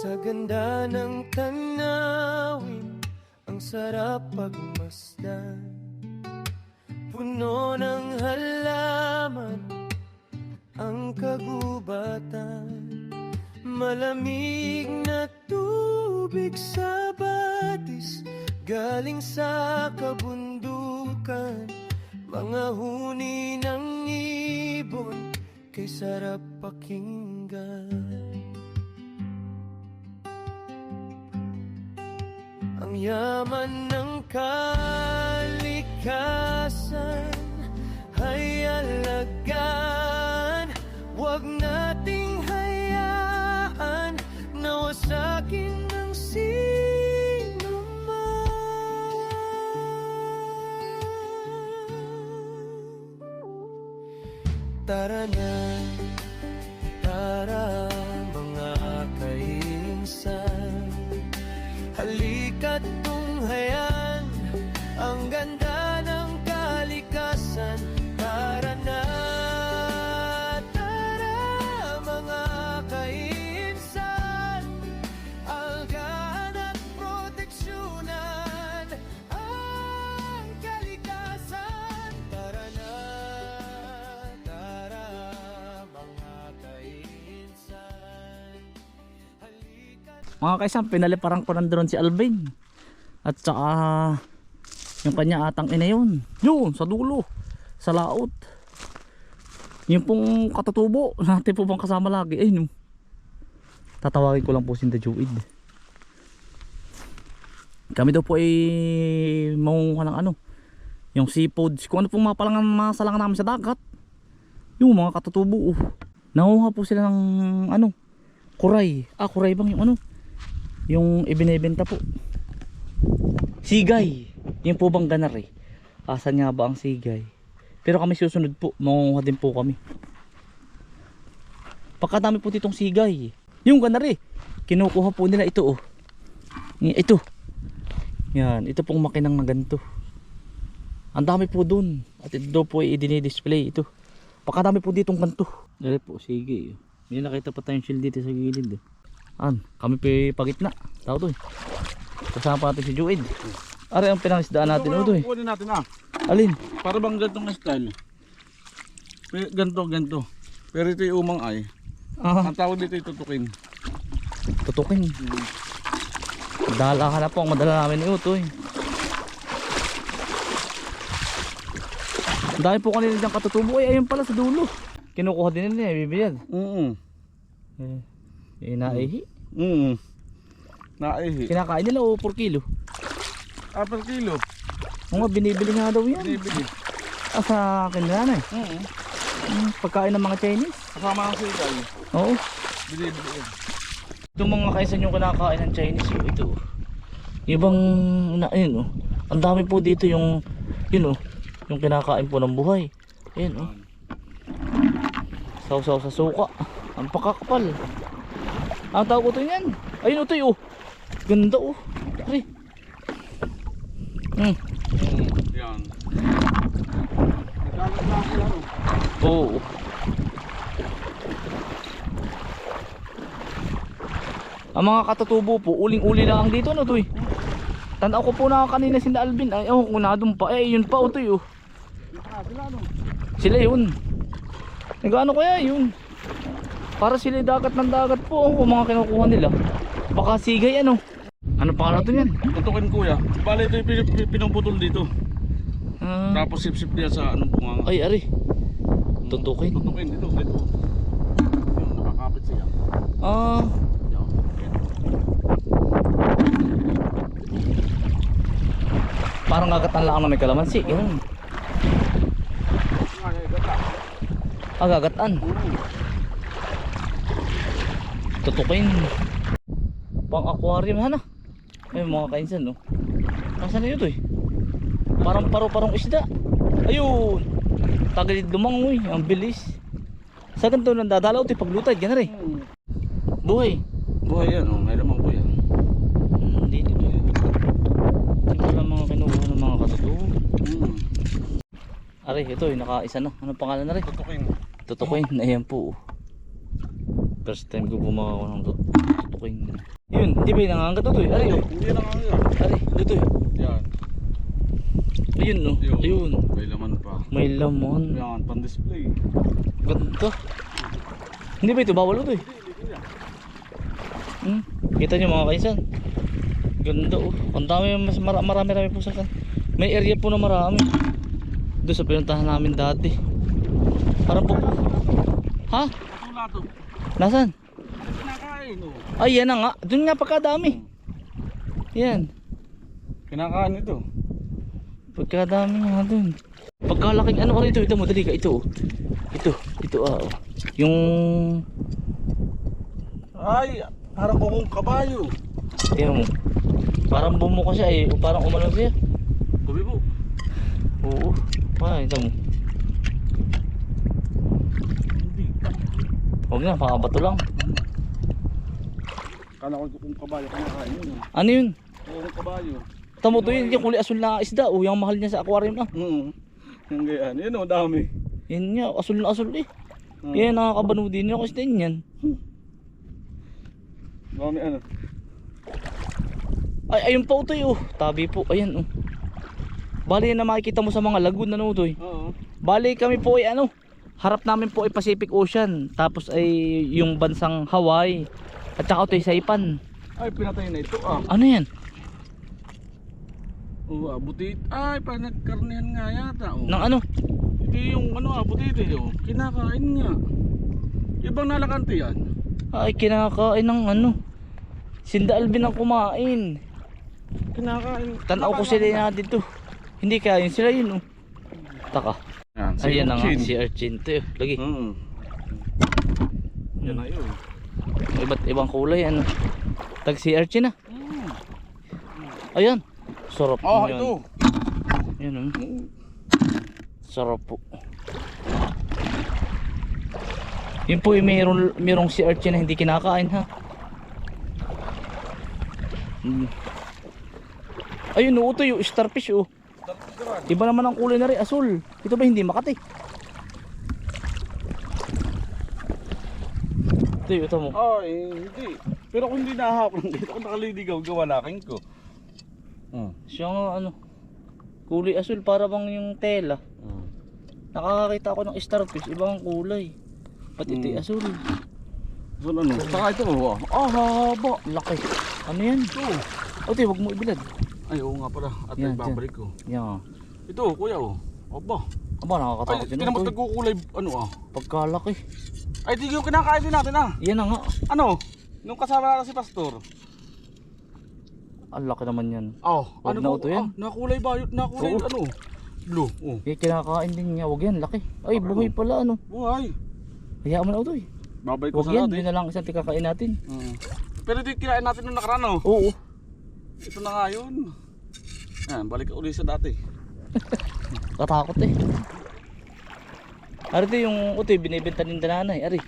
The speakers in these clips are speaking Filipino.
Sa ganda ng tanawin, ang sarap pagmasdan. Puno ng halaman ang kagubatan. Malamig na tubig sa batis galing sa kabundukan. Mga huni ng ibon kay sarap pakinggan. Ang yaman ng kalikasan ay alagaan. Huwag nating hayaan na wasakin ng sino man. Tara na, tara mga kainsan, halika't tunghayan ang ganda ng kalikasan. Tara na, tara mga kainsan, algahan at proteksyonan ang kalikasan. Tara na, tara mga kainsan, halika't... Mga kaisan, pinaliparang ko ng drone si Alvin. At saka yung kanya atang ina yun. Yun, sa dulo. Sa laot. Yung pong katutubo natin po bang kasama lagi. Ayun yung tatawagin ko lang po si Juid. Kami daw po ay mangunguha ng ano, yung seafoods. Kung ano pong mapalangan masalangan namin sa dagat. Yung mga katutubo. Nanguha po sila ng ano, kuray. Kuray bang yung ano, yung ibinebenta po. Sigay. Yung po bang ganar eh. Asan nga ba ang sigay? Pero kami susunod po, mangunguha din po kami. Pagkadami po ditong sigay. Yung ganar eh, kinukuha po nila ito oh. Ito. Yan, ito pong makinang na ganito. Ang dami po dun. At ito daw po ay i-display ito. Pagkadami po ditong ganito. Dali po, sigay. May nakita pa tayong shield dito sa gilid eh. Kami pa pagitna. Tao to eh. Kasama pa natin si Juid. Ari ang pinangisdaan natin o to eh. Kunin natin Alin? Para bang gantong style. Ganto. Pero ito yung umang ay. Ang tawag dito ay tutukin. Tutukin. Dala ka na po. Ang madala namin ito eh. Dahil po kanila diyang katutubo ay ayun pala sa dulo. Kinukuha din nila eh. Bibigyan. Naihi. Naihi. Kinakain nila o 4 kilo? 4 kilo. Mga binibili nga daw yan. Binibili. Sa akin na eh. Pagkain ng mga Chinese. Kasama ang sigay. Oo. Binibili yan. Itong mga kaisan yung kinakain ng Chinese yun. Ito. Ibang ayun oh. Ang dami po dito yung yun oh. Yung kinakain po ng buhay. Ayun oh. Sausaw sa suka. Ang pakakapal. Ang tawag ko ito yan. Ayun ito oh. Ganda oh. Ari. Yan. Oo. Ang mga katutubo po, uling-uli lang dito no to eh. Tanaw ko po na kanina si Alvin. Ay, unadong pa. Yun pa ito eh. Sila yun. Nagano kaya yun? Para sila dagat ng dagat po. Kung mga kinukuha nila. Baka sigay ano. Ano pangalan ito yan? Tutukin kuya. Bale ito yung pinuputol dito. Tapos sip-sip niya sa anong bunganga. Ay, ari. Tutukin. Tutukin dito. Yung nakakapit siya. Parang gagatan lang na may kalamansi. Yan. Gagatan. Tutukin. Pang aquarium hana. Ay mga kainsan no. Nasaan na yun to eh? Parang paro-parong isda. Ayun. Tagalid lumangoy. Ang bilis. Sa ganito nang dadalaw ito paglutad. Ganun eh. Buhay. Buhay yan oh. May lamang po yan. Hindi dito. Ito lang mga kinuha ng mga katutubo. Ari, ito yung nakaisa na. Anong pangalan na rin? Tutukin. Tutukin. Ayan po. First time ko bumakaw ng tutukin. Yun, di ba yung nangangat ito eh? Ari, oh. Hindi lang ang yan. Ari, dito eh. Yan. Ayun, no? Yun. Ayun. May laman pa. May laman. Yan, pan-display. Ganda. Hindi ba ito? Bawal ito eh. Kita nyo mga kaisan. Ganda oh. Ang dami, marami po sa kan. May area po na marami. Doon sa pinuntahan namin dati. Parang po. Ha? Katula to. Nasaan? Kinakain oh. Ay yan na nga. Doon nga pagkadami. Yan. Kinakain ito. Pagkadami nga doon. Pagkalaking ano ito. Ito mo dali ka. Ito oh. Ito ah oh. Yung Ay, parang kung kabayo. tingnan mo. Parang bumuka siya eh. O parang umano siya. Kubi po. Oo. Ah, ito mo. Hindi. Huwag na, pakabato lang. Kala ko kung kabayo kinakain yun. Ano yun? Kung kabayo. Tamo to yun, yung kulay asul na isda. O, yung mahal niya sa aquarium ah. Yung ganyan. Yun oh, dami. Yan nga, asul na asul eh. Kaya nakakabano din yung isda yan. Dami ano. Ay, ayun pa utoy oh. Tabi po, ayan oh. Bali na makikita mo sa mga lagoon na utoy. Oo. Bali kami po ay ano, harap namin po ay Pacific Ocean. Tapos ay yung bansang Hawaii. At saka utoy Saipan. Ay, pinatay na ito ah. Ano yan? Oo, butit. Ay, panagkarnihan nga yata. Oh. Nang ano? Ito yung ano butit eh. Oh. Kinakain nga. Ibang nalakante yan. Ay, kinakain ng ano. Sinda Alvin ang kumain. Kinakain. Tanaw ko sila na dito. Hindi kain sila yun oh. Taka. Yan, Ayan na nga si Archin to. Lagi. Yan na yun. Iba't ibang kulay ano. Tag si Archin ah. Ayan. Sarap Oh, mo yan. ito. Yan oh. Sarap po. Yun po yung mayroong si Archin na hindi kinakain ha. Ayun oh, ito yung starfish oh. Iba naman ang kulay na rin, asul. Ito ba hindi Makati? Ito mo. Ay, hindi. Pero kung hindi nahapon dito, kung nakaliligaw, gawalaking ko. Siya nga ano. Kulay asul para bang yung tela. Nakakakita ako ng starfish, ibang kulay. Pati ito asul. So ano? Saka ito oh. Ah, haba. Laki. Ano yan? Ito. Ote, wag mo ibilad. Ay, oo nga pala. At Yan, nagbabalik ko. Yan. Ito, kuya oh. Aba. Aba, nakakatakot Ay, yun. tinan mo Otoy. nagkukulay ano ah. Pagkalaki. Ay, di yung kinakain din natin ah. Yan na nga. Ano? Nung kasama natin si Pastor. Ang laki naman yan. Oh, Wag ano na po? ito yan. Nakulay ba? Nakulay Oo. ano? Blue. Oh. Kaya kinakain din niya. Wag yan, laki. Ay, buhay pala ano. Buhay. Hayaan mo na ito eh. Babay ko Wag sa yan, natin. yun na lang isang tikakain natin. Pero di kinain natin nung nakaraan oh. Oo. Ito na nga yun. Yan, balik ulit sa dati. Katakot eh. Ari ito yung utoy, binibenta ng nanay. Ari.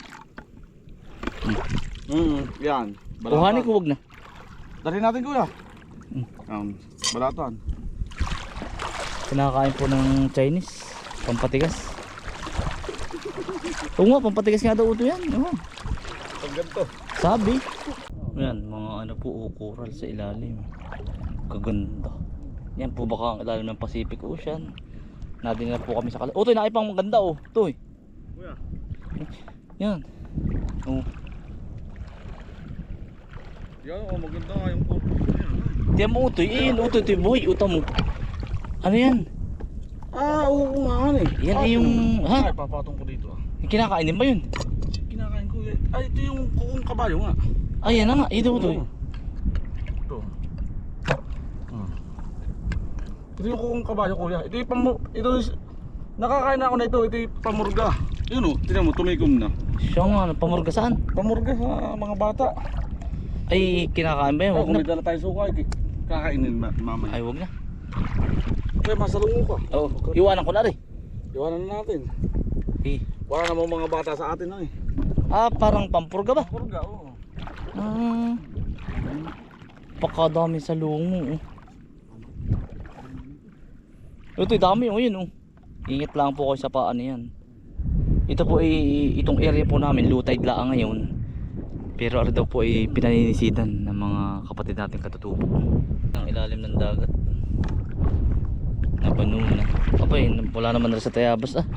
Yan. Kuhanin ko, wag na. Dali natin kuya. Balatan. Kinakain po ng Chinese. Pampatigas. Oo nga, pampatigas nga daw ito yan. Oo. Pag ganito. Sabi. Yan, mga ano po, coral sa ilalim. Kaganda. Yan po baka ang ilalim ng Pacific Ocean. Nadin na po kami sa ito, naipang maganda oh. Ito eh. Kuya. Yan. Oh. Yan oh, maganda nga yung purple niya. Tiyan mo utoy. Iyan utoy, utoy boy. Uta mo. Ano yan? Ah, oo nga eh. Yan ay yung... Ha? Ay, papatong ko dito ah. Kinakain din ba yun? Kinakain ko eh. Ay, ito yung kukong kabayo nga. Ay, yan na nga. Ito utoy. Ito. Ito yung kukong kabayo kuya. Ito yung nakakain na ako na ito. Ito yung pamurga. Yun oh, tignan mo, tumikom na. Siya nga, pamurga saan? Pamurga sa mga bata. Ay, kinakain ba yan? Kung Huwag na. may dala tayo suka, kakainin mamaya. Ay, huwag na. Kaya masalungo ka. Oo, iwanan ko na rin. Iwanan na natin. Eh. Wala namang mga bata sa atin na eh. Ah, parang pampurga ba? Pamurga, oo. Ah. Pakadami sa lungo. Ito, dami oh, yun oh. Ingat lang po kayo sa paan yan. Ito po ay itong area po namin, low tide lang ngayon. Pero ano daw po ay pinaninisidan ng mga kapatid natin katutubo. Ang ilalim ng dagat. Nabano na. Abay, wala naman rin sa Tayabas ah.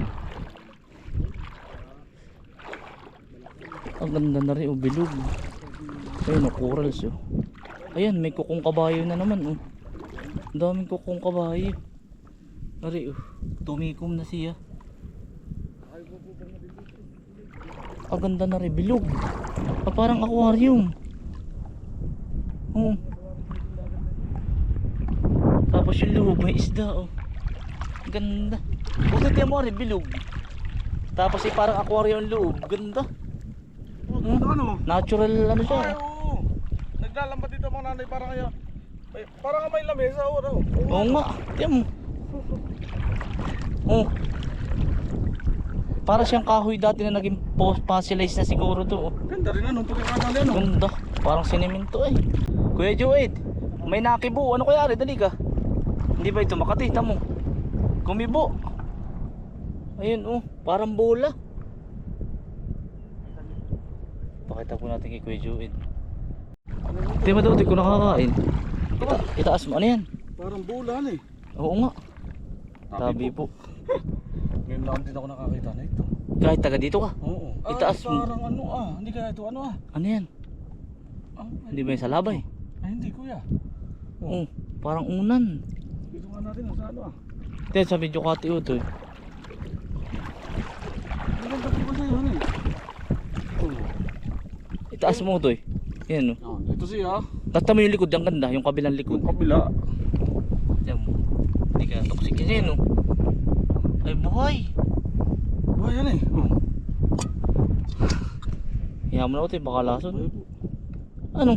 Ang ganda na rin, bilog. Ayun, corals oh. Ayan, may kukong kabayo na naman oh. Ang daming kukong kabayo. Ari oh, tumikom na siya. Ang ganda na rin, bilog. Parang aquarium. Oh. Tapos yung loob may isda oh. Ganda. Buti mo rin, bilog. Tapos parang aquarium yung loob. Ganda. Ano? Natural ano siya. Ay, oo. Naglalambat dito mga nanay parang kaya. Parang may lamesa o ano. Oo nga. Tiyan mo. Oh. Para siyang kahoy dati na naging fossilized na siguro to. Oh. Ganda rin ano, pagkakasali ano. Ganda. Parang sinemento eh. Kuya Joed, may nakibo. Ano kaya rin? Dali ka. Hindi ba ito Makati? Tamo. Kumibo. Ayun oh. Parang bola. Pakita po natin kay Kuya Joed. Hindi mo daw, di ko nakakain. Itaas mo. Ano yan? Parang bulan eh. Oo nga. Tabi po. Ngayon lang din ako nakakita na ito. Kahit taga dito ka. Oo. Itaas mo. Parang ano ah. Hindi kaya ito ano ah. Ano yan? Hindi ba yung sa labay? Ay hindi kuya. Oo. Parang unan. Dito nga natin sa ano ah. Ito sa video kati o to. Maganda po ba sa'yo ano eh. Itaas mo to eh. Yan o. Ito siya. Tasta mo yung likod, ang ganda. Yung kabilang likod. Yung kabila. Yan mo. Hindi ka toxic yan o. Ay buhay. Buhay yan eh. Hiya mo na ito eh. Baka lason. Ano?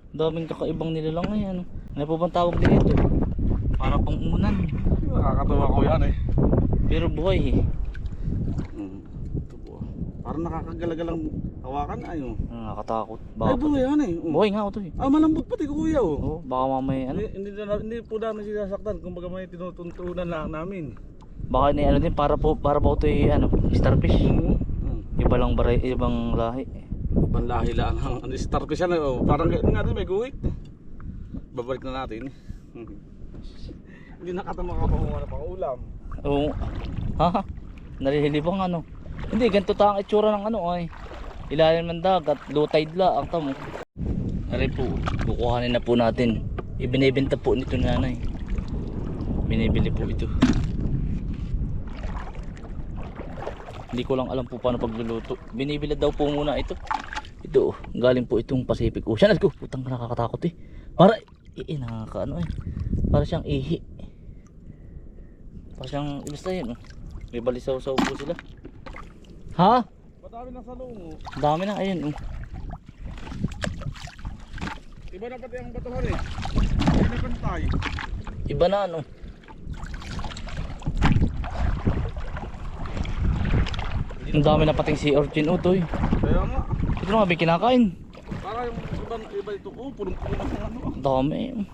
Daming kakaibang nilalang na yan. Ano po bang tawag din ito? Para pang unan. Nakakatawa ko yan eh. Pero buhay eh. Ito po. Parang nakakagalagang hawakan ay oh. Nakakatakot. Ay Baka buhay yan eh. buhay nga ito eh. Ah malambot pati kuya oh. Oo, baka mamaya ano. Hindi po namin sinasaktan. Kumbaga may tinutuntunan lang namin. Baka ni ano din para po ito eh, ano, starfish. Iba lang baray, ibang lahi. Ibang lahi lang ang starfish yan oh. Parang nga din may guhit. Babalik na natin. Hindi nakatama ka pa kung ano pang ulam. Oo. Ha? Nalilibang ano. Hindi, ganito ta ang itsura ng ano ay. Ilalim ng dagat, low tide la ang tamo. Ari po, kukuhanin na po natin. Ibinebenta po nito nanay. Binibili po ito. Hindi ko lang alam po paano pagluluto. Binibili daw po muna ito. Ito, galing po itong Pacific Ocean. Let's go. Putang nakakatakot eh. Para nakakaano eh. Para siyang ihi. Para siyang basta yun. May balisaw-saw po sila. Ha? Madami na sa lungo. Dami na ayun. Iba na pati ang batuhan eh. Hindi na pantay. Iba na ano. Ang dami na pating sea urchin utoy. Kaya nga. Ito na nga may kinakain. Para yung iba ito oh. Punong-puno na sa ano. Dami.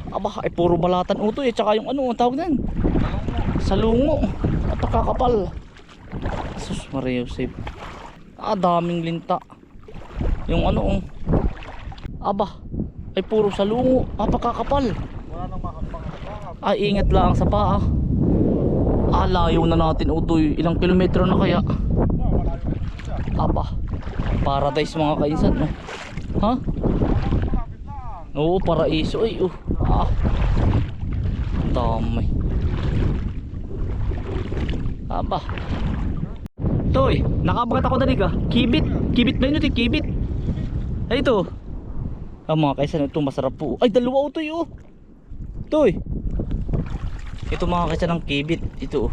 Aba, ay puro balatan utoy. Tsaka yung ano, ang tawag nan. Salungo. At kakapal. Sus Maria Josep. Daming linta. Yung ano aba, ay puro salungo. Pakakapal. Wala nang makapangakap. Ay ingat lang sa paa. Layo na natin utoy. Ilang kilometro na kaya? Aba, paradise mga kainsan no? Ha? Oo, paraiso ay dami. Aba. Toy, nakabagat ako dali ka. Kibit. Kibit ba yun ito? Kibit. Ay ito. Mga kaisan ito masarap po. Ay dalawa utoy Toy. Ito mga kaisan ng kibit. Ito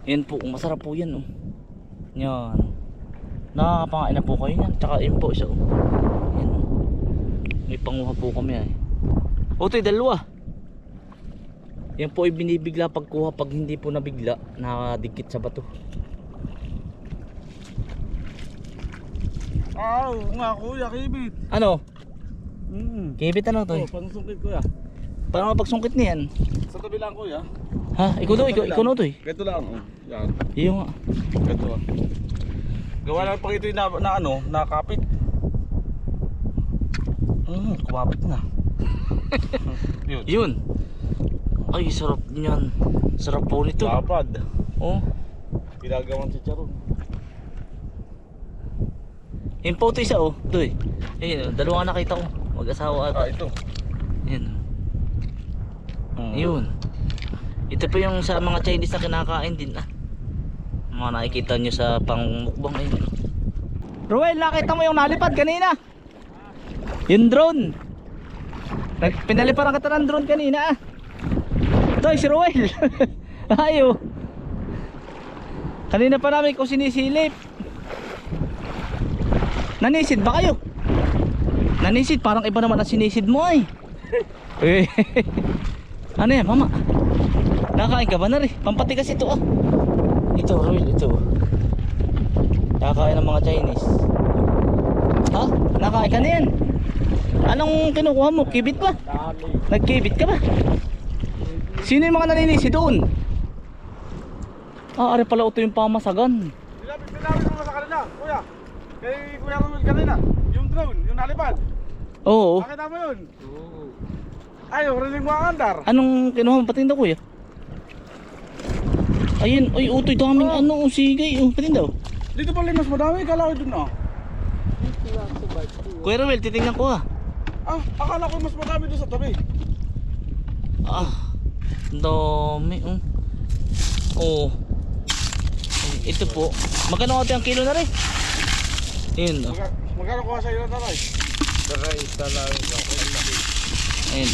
yan po, masarap po yan Yan. Nakakapangain na po kayo yan. Tsaka yun po isa yan may panguha po kami Toy, dalawa. Yan po ay binibigla pagkuha. Pag hindi po nabigla, nakadikit sa bato. Nga kuya, kibit. Ano? Kibit ano to? Pangsungkit kuya. Paano mapagsungkit niyan? Sa tabi lang kuya. Ha? Ikaw na to eh. Ito lang, oh. Yan. Iyo nga. Ito ah. Gawa lang pag ito yung na ano, nakapit. Kumapit na. Yun. Yun. Ay, sarap niyan. Sarap po nito. Lapad. Oh. Pinagawang chicharon. Yung po ito isa oh. Ito eh. Ayun, dalawa nakita ko. Mag-asawa ata. Ito. Yun. Yun. Ito po yung sa mga Chinese na kinakain din ah. Mga nakikita nyo sa pangmukbang ayun. Ruel, nakita mo yung nalipad kanina? Yung drone. Pinaliparan ka ng drone kanina ah. Ito si Ruel. Ayo. Kanina pa namin kung sinisilip. Nanisid ba kayo? Nanisid, parang iba naman ang sinisid mo ay. Ano yan mama? Nakakain ka ba na rin? Pampatigas ito ah. Ito Ruel, ito. Nakakain ng mga Chinese. Ha? Nakakain ka na yan? Anong kinukuha mo? Kibit ba? Nagkibit ka ba? Sino yung mga naninisi doon? Ah, ari pala ito yung pamasagan. Pinapit mo sa kanila, kuya. Kay Kuya Romel kanina. Yung drone, yung nalipad. Oo. Nakita mo yun? Oo. Ay, rinig mo ang andar. Anong kinuha mo? Patingin daw kuya. Ayun, uy, utoy daming ano, sigay. Patingin daw. Dito pala mas madami, kala ko dun ah. Kuya Romel, titingnan ko ah. Ah, akala ko mas madami doon sa tabi. Ah, dami. Oh. Ito po. Magkano ate ang kilo na rin? Ayun. Magkano kuha sa iyo na taray? Taray, taray. Ayun.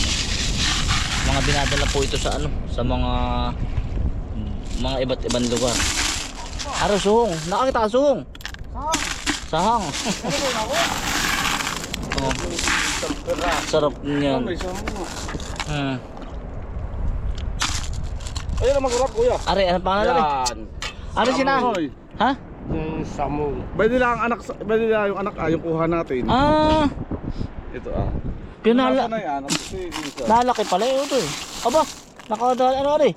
Mga dinadala po ito sa ano, sa mga iba't ibang lugar. Aro suhong. Nakakita ka suhong? Sahang. Ano ba ako? Oh. Sarap niyan. May sahang mo. Ayun ang masarap kuya. Are, ano pangalan na rin? Ano sina? Ha? Yung samong. Pwede lang ang anak, pwede lang yung anak yung kuha natin. Ah, Ito ah. pinala. Nasa na yan, ang puti isa. Lalaki pala yun ito eh. Aba, nakadala ano rin?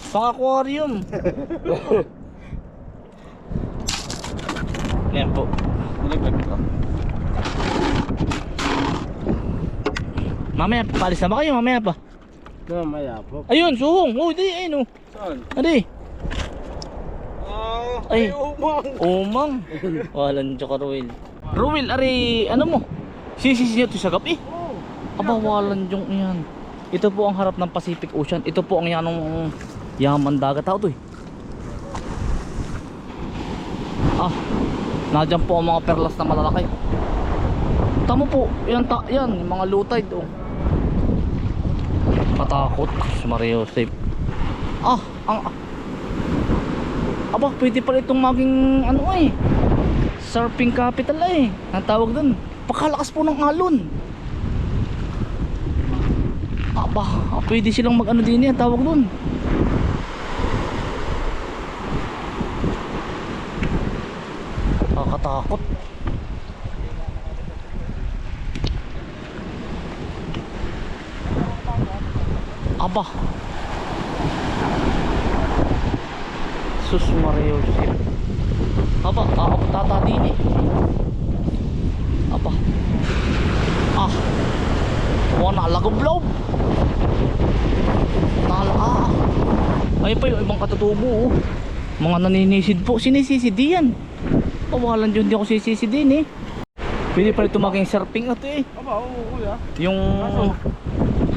Pang aquarium. Yan po. Nalaglag ka. Mamaya, paalis na ba kayo? Mamaya pa. Mamaya po. Ayun, suhong. Oh, di, ayun oh. Saan? Adi. Ay. Umang. Umang. Walang joke Ruel. Ruel, ari, ano mo? Sisisi niyo ito sa gabi. Aba, walang jong yan. Ito po ang harap ng Pacific Ocean. Ito po ang yanong yaman dagat tao to eh. Ah, nadyan po ang mga perlas na malalaki. Tamo po, yan, yan yung mga low tide oh. Katakot si Mario Joseph. Ah, aba, pwede pala itong maging ano eh, surfing capital eh, ang tawag dun. Pakalakas po ng alon. Aba, pwede silang mag ano din yan, tawag dun. Nakakatakot. Aba, sus Mario Joseph. Aba, tata din eh. Aba, wala lagoblob. Ayun pa yung ibang katutubo oh. Mga naninisid po. Sinisisid yan. Walang dyan di ako sisisid din eh. Pwede pala ito maging surfing ito eh. Aba, oo kuya. Yung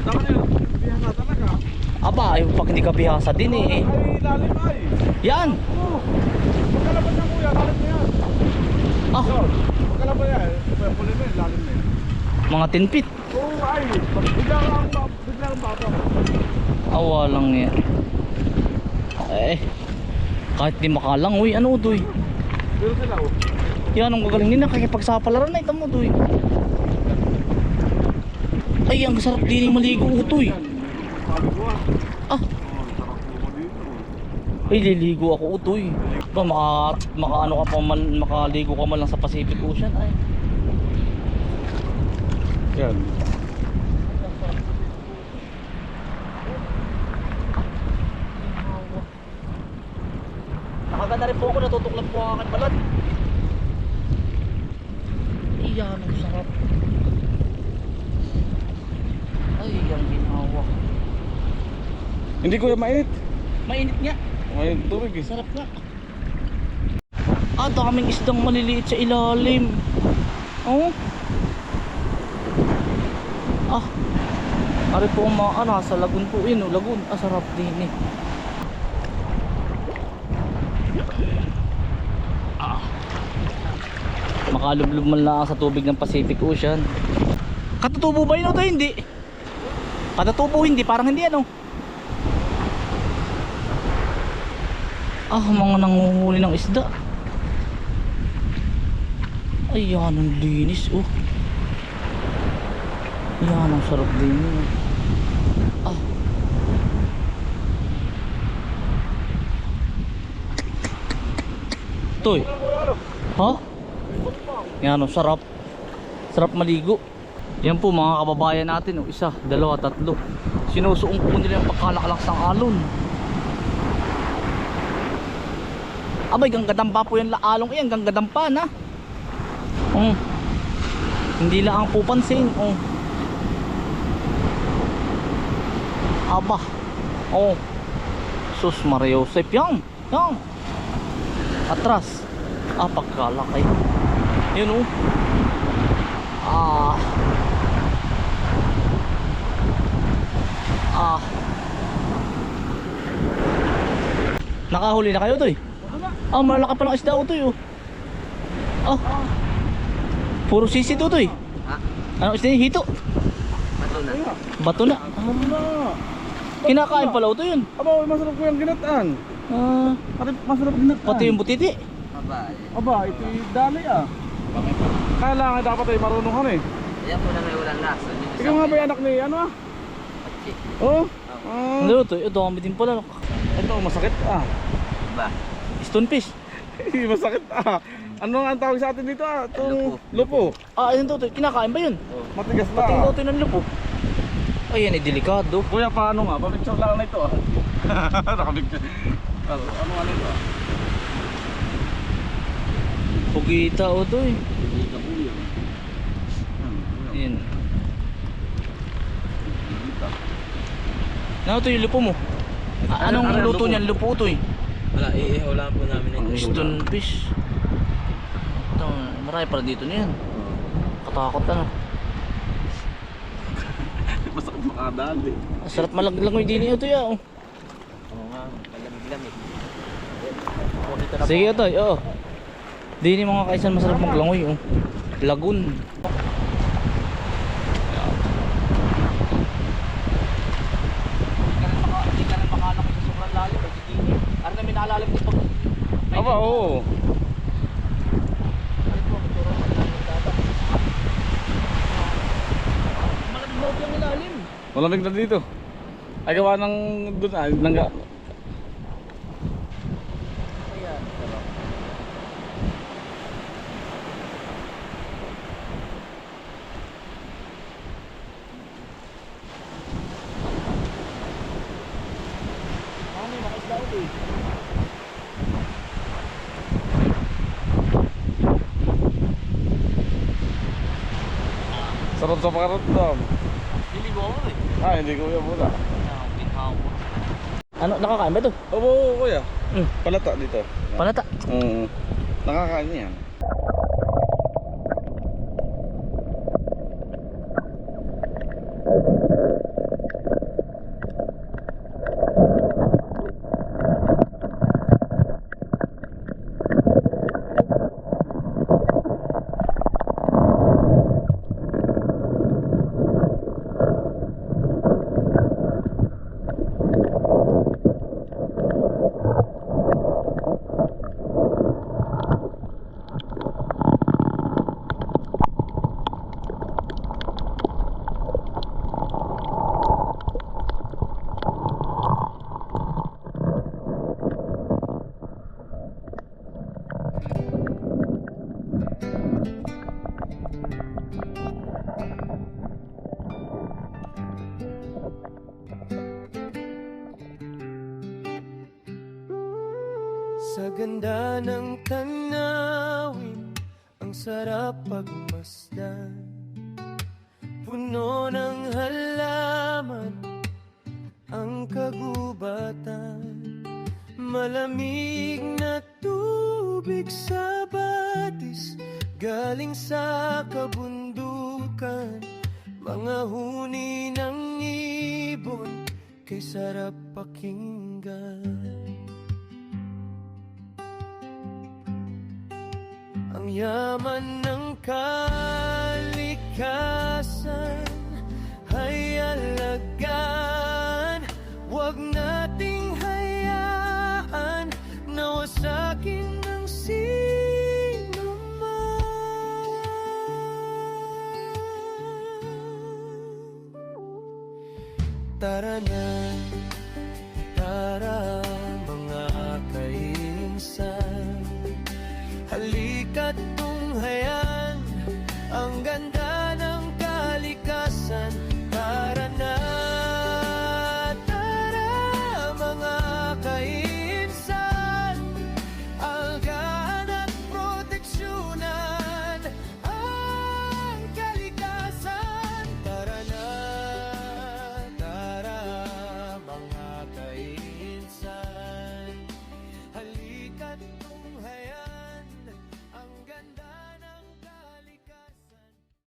Dapat yun, bihasa talaga. aba, yung pag hindi ka bihasa din eh. Ay, lalim ay. Yan. Oo. Pagkalaban na kuya, lalim na yan. Ah, Yun, pagkalaban na yan. Puli na yan, lalim na yan. mga 10 feet. Oo ay, biglang baba. Walang yan. Eh, kahit di makalang, uy, ano ito eh. Pero sila oh. Yan ang gagaling nila, kakipagsapalaran na ito mo ito eh. Ay, ang sarap din yung maligo ito eh. Sabi ko ah. Ah, Sarap mo dito. ay liligo ako ito eh. Ba, maka ano ka pa man, makaligo ka man lang sa Pacific Ocean ay. Yan. po ako, natutuklap po ang aking balat. Iyan, ang sarap. Ay, ang ginawa. Hindi kuya mainit. Mainit nga. Mainit tubig eh. Sarap nga. Ah, daming isdang maliliit sa ilalim. Oh. Ah. Ari po ang mga nasa lagun po yun. Oh, lagun. Ah, sarap din eh. Ah. Makalublub man lang sa tubig ng Pacific Ocean. Katutubo ba yun o tayo? Hindi. Katutubo hindi. Parang hindi ano. Ah, mga nanguhuli ng isda. Ayan, ang linis oh. Ayan, ang sarap din yun. Ah. Toy. Ha? Ayan, ang sarap. Sarap maligo. Yan po mga kababayan natin oh. Isa, dalawa, tatlo. Sinusuong po nila yung pagkalakalak ng alon. Abay, ganggadampa po yung along iyan. Ganggadampa na. Hindi lang ang pupansin. Aba. Sus Maria Josep. Yan. Atras. Ah, pagkalakay. Yun Nakahuli na kayo to eh. Ah, malaki pa ng isda to eh. Ah. Puro sisi to eh. Ano isda yung hito? Bato na. Kinakain pala ito yun. Aba, masarap ko yung ginataan. Masarap ginataan. Pati yung butiti. Aba, ito yung dali ah. Kailangan dapat ay marunong ka eh. Ayan po na may walang lasa. Ikaw nga ba yung anak ni ano ah? Oh? Ano ito? Ito kami din pala. Ito, masakit ah. Ba? Stonefish. Masakit ah. Ano nga ang tawag sa atin dito ah? Itong lupo. Ah, ayun to. Kinakain ba yun? Matigas na. Pating daw ng lupo. Ayan eh, delikado. Kuya, paano nga? Pabicture lang na ito ah. Nakabicture. Ano nga nito ah? Pugita o to eh. Pugita po yan. Ayan. Ano to yung lupo mo? Anong luto niyan? Lupo to eh. Wala, iihaw lang po namin ito. Stonefish. Ito, marami pala dito na yan. Katakot ano. Masakit makadali. Sarap malaglangoy din ito ya. Oo nga, palamig-lamig. Sige ito, oo. Dini mga kaisan masarap maglangoy oh. Lagun. Hindi ka rin makalaki sa sobrang lalim. Ano na minalalim ko pag... Aba, oo. Malamig mo yung ilalim. Malamig na dito. Ay gawa ng doon ah, nangga. Sarap sa pakaramdam. Niligo ako eh. Ah, hindi ko yan muna. Ano, nakakain ba ito? Oo, kuya. Mm. Palata dito. Palata. Nakakain yan. ganda ng tanawin, ang sarap pagmasdan. Puno ng halaman ang kagubatan, malamig na tubig sa batis galing sa kabundukan, mga huni ng ibon kay sarap pakinggan. Ang yaman ng kalikasan ay alagaan, huwag nating hayaan na wasakin ng sino man. Tara na, tara mga kainsan,